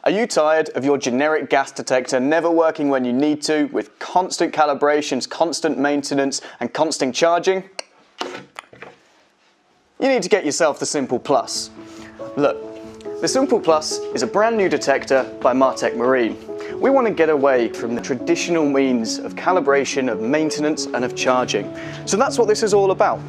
Are you tired of your generic gas detector never working when you need to, with constant calibrations, constant maintenance and constant charging? You need to get yourself the Simple Plus. Look, the Simple Plus is a brand new detector by Martech Marine. We want to get away from the traditional means of calibration, of maintenance and of charging. So that's what this is all about.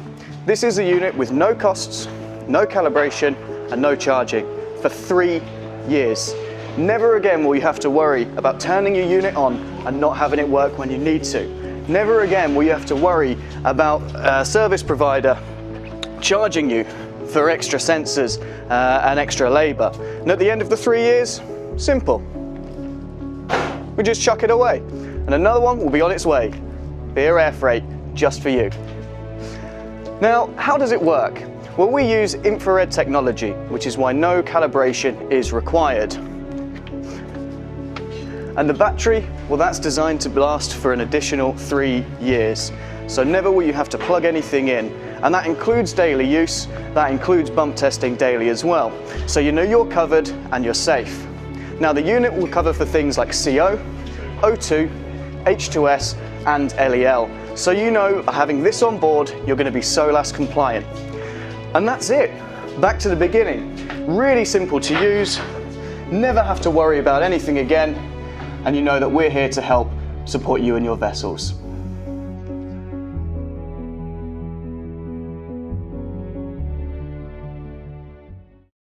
This is a unit with no costs, no calibration and no charging for 3 years. Never again will you have to worry about turning your unit on and not having it work when you need to. Never again will you have to worry about a service provider charging you for extra sensors and extra labour. And at the end of the 3 years, simple. We just chuck it away. And another one will be on its way. Via air freight, just for you. Now, how does it work? Well, we use infrared technology, which is why no calibration is required. And the battery, well, that's designed to last for an additional 3 years. So never will you have to plug anything in. And that includes daily use, that includes bump testing daily as well. So you know you're covered and you're safe. Now the unit will cover for things like CO, O2, H2S and LEL. So you know having this on board, you're going to be SOLAS compliant. And that's it. Back to the beginning. Really simple to use, never have to worry about anything again, and you know that we're here to help support you and your vessels.